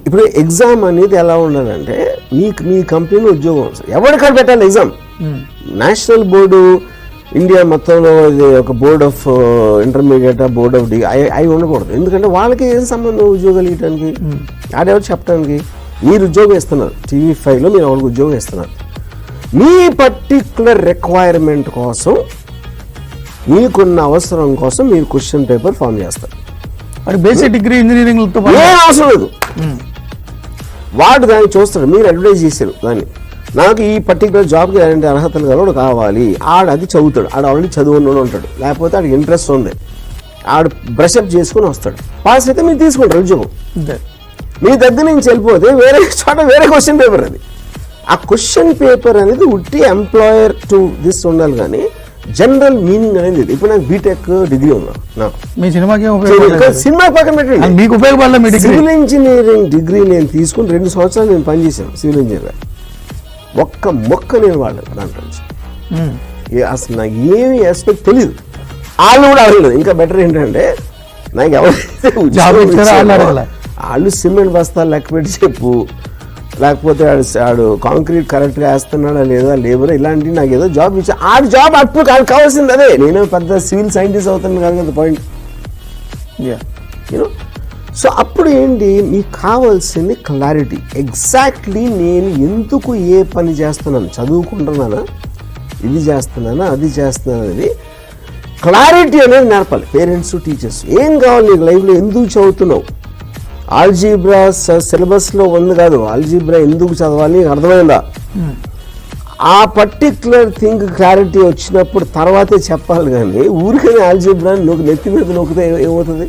ఇప్పుడు ఎగ్జామ్ అనేది ఎలా ఉండాలంటే మీ కంపెనీలో ఉద్యోగం వస్తుంది, ఎవరికాడ పెట్టాలి ఎగ్జామ్. నేషనల్ బోర్డు ఇండియా మొత్తంలో ఇది ఒక board of intermediate, board of degree అవి ఉండకూడదు. ఎందుకంటే వాళ్ళకి ఏం సంబంధం ఉద్యోగాలు ఇవ్వడానికి, ఆడెవరు చెప్పడానికి. మీరు ఉద్యోగం ఇస్తున్నారు, TV5లో మీరు ఎవరికి ఉద్యోగం ఇస్తున్నారు, మీ పర్టిక్యులర్ రిక్వైర్మెంట్ కోసం, మీకున్న అవసరం కోసం మీరు క్వశ్చన్ పేపర్ ఫామ్ చేస్తారు. అది బేసిక్ డిగ్రీ ఇంజనీరింగ్ ఏం అవసరం లేదు, వాడు దాన్ని చూస్తాడు. మీరు అడ్వర్టైజ్ చేశారు దాన్ని, నాకు ఈ పర్టికులర్ జాబ్కి ఎలాంటి అర్హతలు గలవాడు కావాలి, ఆడు అది చదువుతాడు, ఆడు ఆల్రెడీ చదువుకున్నాడు ఉంటాడు, లేకపోతే ఆడికి ఇంట్రెస్ట్ ఉంది, ఆడు బ్రషప్ చేసుకుని వస్తాడు, పాస్ అయితే మీరు తీసుకుంటారు ఉద్యోగం. మీ దగ్గర నుంచి వెళ్ళిపోతే వేరే చోట వేరే క్వశ్చన్ పేపర్. అది ఆ క్వశ్చన్ పేపర్ అనేది ఉట్టి ఎంప్లాయర్ టు దిస్ ఉండాలి, కానీ జనరల్ మీనింగ్ అనేది. ఇప్పుడు నాకు బీటెక్ డిగ్రీ ఉన్నా, నాకు మీ సినిమాకి సినిమా పక్కన పెట్టండి, మీకు ఉపయోగపడలేదు. సివిల్ ఇంజనీరింగ్ డిగ్రీ నేను తీసుకుని 2 సంవత్సరాలు నేను పనిచేశాను సివిల్ ఇంజనీర్. ఒక్క మొక్క నేను వాడలేదు దాంట్లో నుంచి. అసలు నాకు ఏమి ఎస్పెక్ట్ తెలియదు, వాళ్ళు కూడా అడగలేదు. ఇంకా బెటర్ ఏంటంటే నాకు ఎవరైతే వాళ్ళు సిమెంట్ బస్తాలు లెక్క పెట్టి చెప్పు, లేకపోతే ఆడు కాంక్రీట్ కరెక్ట్గా వేస్తున్నాడా లేదా, లేబర్ ఇలాంటివి నాకు ఏదో జాబ్ ఇచ్చా, ఆడు జాబ్ అప్పుడు కావాల్సింది అదే. నేను పెద్ద సివిల్ సైంటిస్ట్ అవుతాను కాదు కదా పాయింట్, యూనో. సో అప్పుడు ఏంటి, మీకు కావాల్సింది క్లారిటీ. ఎగ్జాక్ట్లీ నేను ఎందుకు ఏ పని చేస్తున్నాను, చదువుకుంటున్నానా, ఇది చేస్తున్నానా, అది చేస్తున్నాను అనేది క్లారిటీ అనేది నేర్పాలి పేరెంట్స్, టీచర్స్. ఏం కావాలి నీకు లైఫ్లో, ఎందుకు చదువుతున్నావు, ఆల్జీబ్రా సిలబస్లో ఉంది కాదు, ఆల్జీబ్రా ఎందుకు చదవాలి అర్థమైందా, ఆ పర్టిక్యులర్ థింగ్ క్లారిటీ వచ్చినప్పుడు తర్వాతే చెప్పాలి. కానీ ఊరికనే ఆల్జీబ్రా నెత్తి మీద నొక్కితే ఏమవుతుంది.